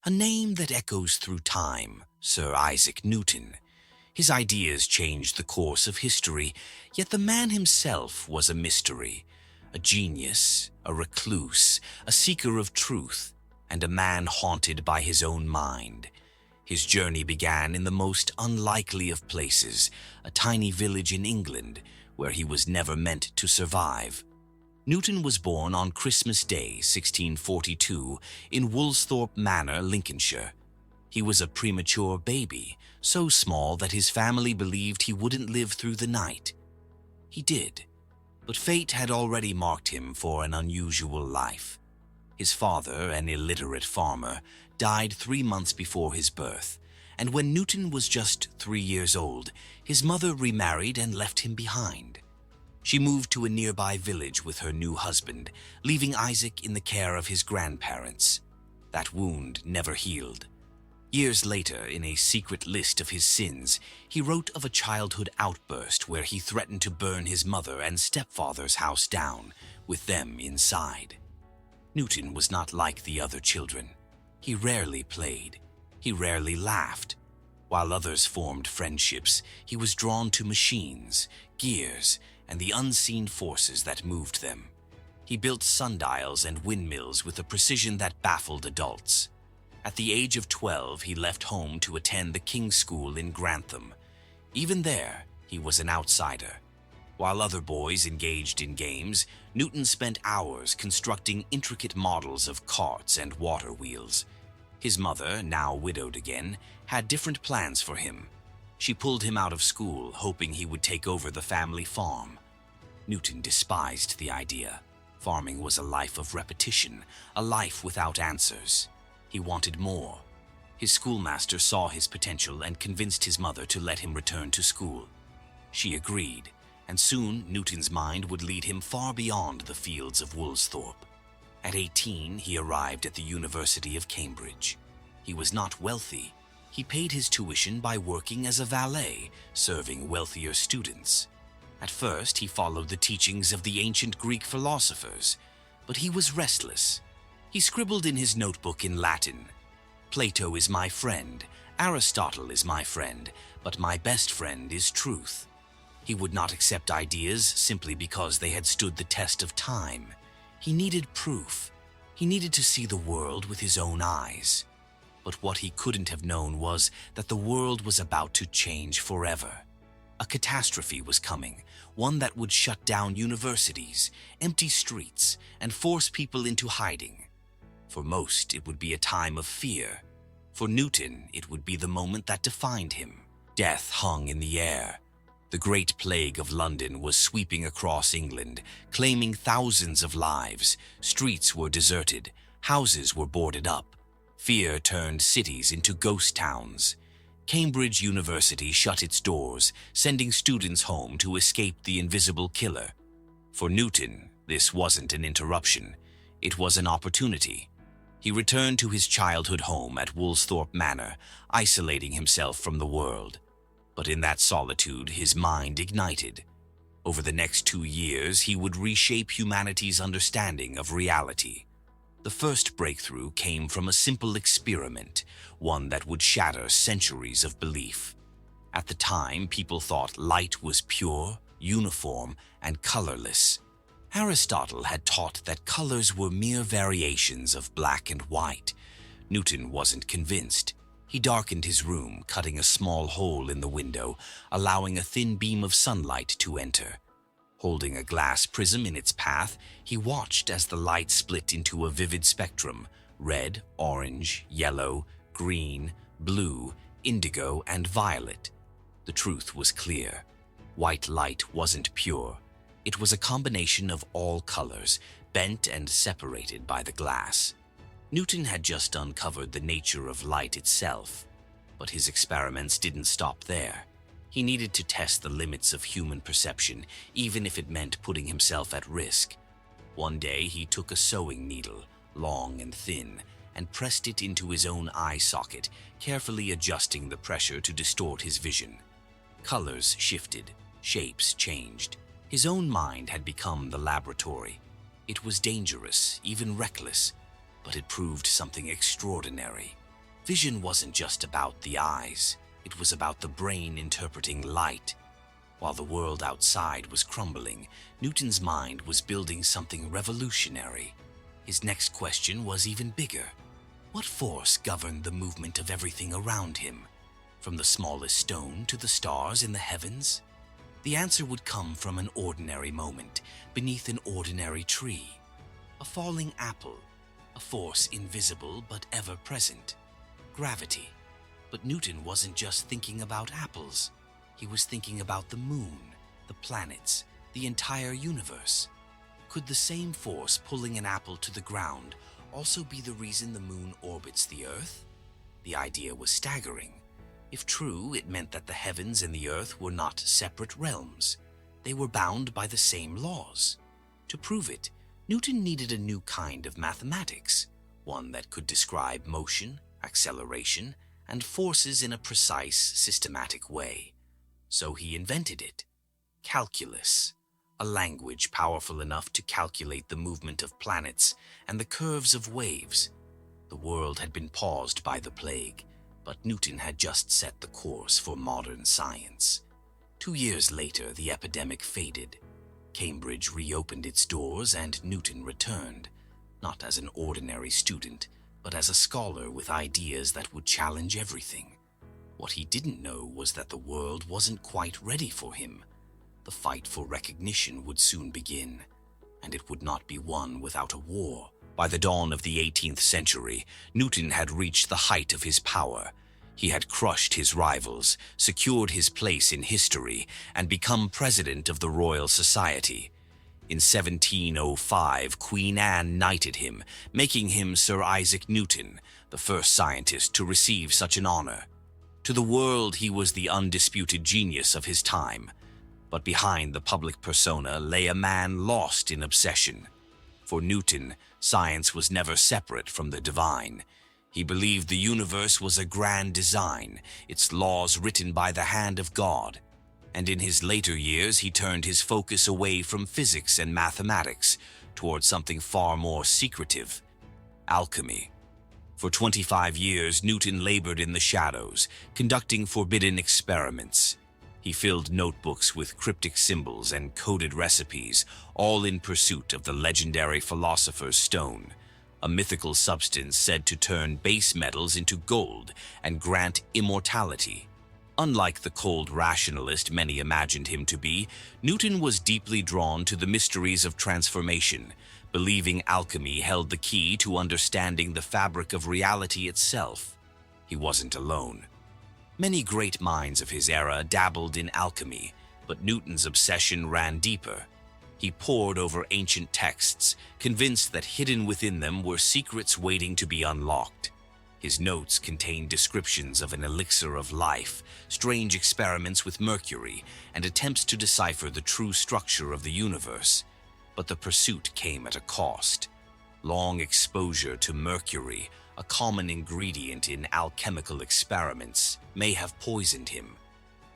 A name that echoes through time, Sir Isaac Newton. His ideas changed the course of history, yet the man himself was a mystery. A genius, a recluse, a seeker of truth, and a man haunted by his own mind. His journey began in the most unlikely of places, a tiny village in England, where he was never meant to survive. Newton was born on Christmas Day, 1642, in Woolsthorpe Manor, Lincolnshire. He was a premature baby, so small that his family believed he wouldn't live through the night. He did, but fate had already marked him for an unusual life. His father, an illiterate farmer, died 3 months before his birth, and when Newton was just 3 years old, his mother remarried and left him behind. She moved to a nearby village with her new husband, leaving Isaac in the care of his grandparents. That wound never healed. Years later, in a secret list of his sins, he wrote of a childhood outburst where he threatened to burn his mother and stepfather's house down, with them inside. Newton was not like the other children. He rarely played. He rarely laughed. While others formed friendships, he was drawn to machines, gears, and the unseen forces that moved them. He built sundials and windmills with a precision that baffled adults. At the age of 12, he left home to attend the King's School in Grantham. Even there, he was an outsider. While other boys engaged in games, Newton spent hours constructing intricate models of carts and water wheels. His mother, now widowed again, had different plans for him. She pulled him out of school, hoping he would take over the family farm. Newton despised the idea. Farming was a life of repetition, a life without answers. He wanted more. His schoolmaster saw his potential and convinced his mother to let him return to school. She agreed, and soon Newton's mind would lead him far beyond the fields of Woolsthorpe. At 18, he arrived at the University of Cambridge. He was not wealthy. He paid his tuition by working as a valet, serving wealthier students. At first, he followed the teachings of the ancient Greek philosophers, but he was restless. He scribbled in his notebook in Latin, "Plato is my friend, Aristotle is my friend, but my best friend is truth." He would not accept ideas simply because they had stood the test of time. He needed proof. He needed to see the world with his own eyes. But what he couldn't have known was that the world was about to change forever. A catastrophe was coming, one that would shut down universities, empty streets, and force people into hiding. For most, it would be a time of fear. For Newton, it would be the moment that defined him. Death hung in the air. The Great Plague of London was sweeping across England, claiming thousands of lives. Streets were deserted. Houses were boarded up. Fear turned cities into ghost towns. Cambridge University shut its doors, sending students home to escape the invisible killer. For Newton, this wasn't an interruption. It was an opportunity. He returned to his childhood home at Woolsthorpe Manor, isolating himself from the world. But in that solitude, his mind ignited. Over the next 2 years, he would reshape humanity's understanding of reality. The first breakthrough came from a simple experiment, one that would shatter centuries of belief. At the time, people thought light was pure, uniform, and colorless. Aristotle had taught that colors were mere variations of black and white. Newton wasn't convinced. He darkened his room, cutting a small hole in the window, allowing a thin beam of sunlight to enter. Holding a glass prism in its path, he watched as the light split into a vivid spectrum: red, orange, yellow, green, blue, indigo, and violet. The truth was clear. White light wasn't pure. It was a combination of all colors, bent and separated by the glass. Newton had just uncovered the nature of light itself, but his experiments didn't stop there. He needed to test the limits of human perception, even if it meant putting himself at risk. One day, he took a sewing needle, long and thin, and pressed it into his own eye socket, carefully adjusting the pressure to distort his vision. Colors shifted, shapes changed. His own mind had become the laboratory. It was dangerous, even reckless, but it proved something extraordinary. Vision wasn't just about the eyes, it was about the brain interpreting light. While the world outside was crumbling, Newton's mind was building something revolutionary. His next question was even bigger. What force governed the movement of everything around him, from the smallest stone to the stars in the heavens? The answer would come from an ordinary moment, beneath an ordinary tree. A falling apple, a force invisible but ever-present. Gravity. But Newton wasn't just thinking about apples. He was thinking about the moon, the planets, the entire universe. Could the same force pulling an apple to the ground also be the reason the moon orbits the Earth? The idea was staggering. If true, it meant that the heavens and the Earth were not separate realms. They were bound by the same laws. To prove it, Newton needed a new kind of mathematics, one that could describe motion, acceleration, and forces in a precise, systematic way. So he invented it. Calculus, a language powerful enough to calculate the movement of planets and the curves of waves. The world had been paused by the plague, but Newton had just set the course for modern science. 2 years later, the epidemic faded. Cambridge reopened its doors and Newton returned, not as an ordinary student, but as a scholar with ideas that would challenge everything. What he didn't know was that the world wasn't quite ready for him. The fight for recognition would soon begin, and it would not be won without a war. By the dawn of the 18th century, Newton had reached the height of his power. He had crushed his rivals, secured his place in history, and become president of the Royal Society. In 1705, Queen Anne knighted him, making him Sir Isaac Newton, the first scientist to receive such an honor. To the world, he was the undisputed genius of his time. But behind the public persona lay a man lost in obsession. For Newton, science was never separate from the divine. He believed the universe was a grand design, its laws written by the hand of God. And in his later years, he turned his focus away from physics and mathematics towards something far more secretive: alchemy. For 25 years, Newton labored in the shadows, conducting forbidden experiments. He filled notebooks with cryptic symbols and coded recipes, all in pursuit of the legendary philosopher's stone, a mythical substance said to turn base metals into gold and grant immortality. Unlike the cold rationalist many imagined him to be, Newton was deeply drawn to the mysteries of transformation, believing alchemy held the key to understanding the fabric of reality itself. He wasn't alone. Many great minds of his era dabbled in alchemy, but Newton's obsession ran deeper. He pored over ancient texts, convinced that hidden within them were secrets waiting to be unlocked. His notes contained descriptions of an elixir of life, strange experiments with mercury, and attempts to decipher the true structure of the universe. But the pursuit came at a cost. Long exposure to mercury, a common ingredient in alchemical experiments, may have poisoned him.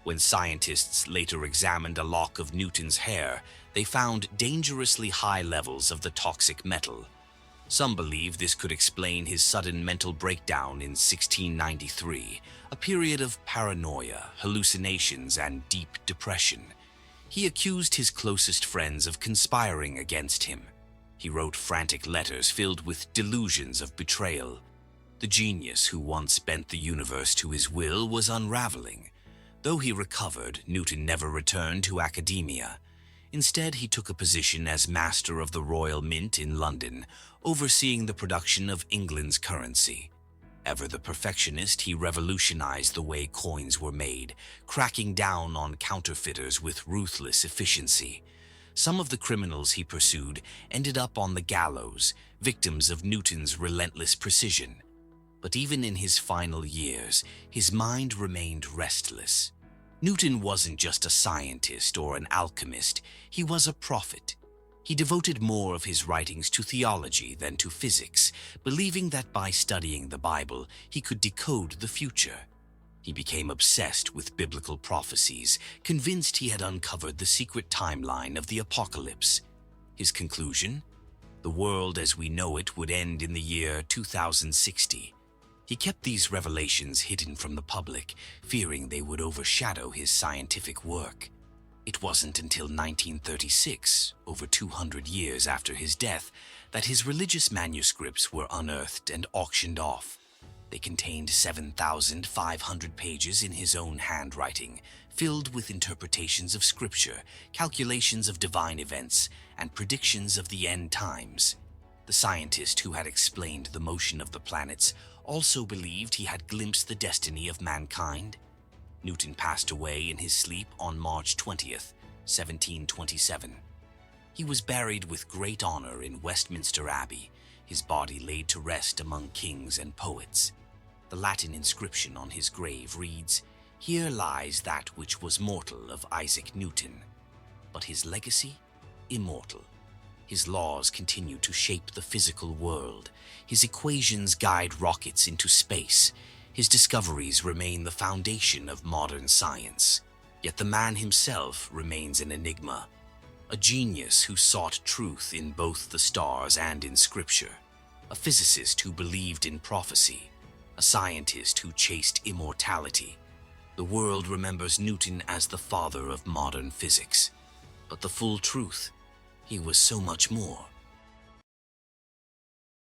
When scientists later examined a lock of Newton's hair, they found dangerously high levels of the toxic metal. Some believe this could explain his sudden mental breakdown in 1693, a period of paranoia, hallucinations, and deep depression. He accused his closest friends of conspiring against him. He wrote frantic letters filled with delusions of betrayal. The genius who once bent the universe to his will was unraveling. Though he recovered, Newton never returned to academia. Instead, he took a position as Master of the Royal Mint in London, overseeing the production of England's currency. Ever the perfectionist, he revolutionized the way coins were made, cracking down on counterfeiters with ruthless efficiency. Some of the criminals he pursued ended up on the gallows, victims of Newton's relentless precision. But even in his final years, his mind remained restless. Newton wasn't just a scientist or an alchemist, he was a prophet. He devoted more of his writings to theology than to physics, believing that by studying the Bible, he could decode the future. He became obsessed with biblical prophecies, convinced he had uncovered the secret timeline of the apocalypse. His conclusion? The world as we know it would end in the year 2060. He kept these revelations hidden from the public, fearing they would overshadow his scientific work. It wasn't until 1936, over 200 years after his death, that his religious manuscripts were unearthed and auctioned off. They contained 7,500 pages in his own handwriting, filled with interpretations of scripture, calculations of divine events, and predictions of the end times. The scientist who had explained the motion of the planets also believed he had glimpsed the destiny of mankind. Newton passed away in his sleep on March 20th, 1727. He was buried with great honor in Westminster Abbey, his body laid to rest among kings and poets. The Latin inscription on his grave reads, "Here lies that which was mortal of Isaac Newton." But his legacy? Immortal. His laws continue to shape the physical world. His equations guide rockets into space. His discoveries remain the foundation of modern science. Yet the man himself remains an enigma, a genius who sought truth in both the stars and in scripture, a physicist who believed in prophecy, a scientist who chased immortality. The world remembers Newton as the father of modern physics. But the full truth, he was so much more.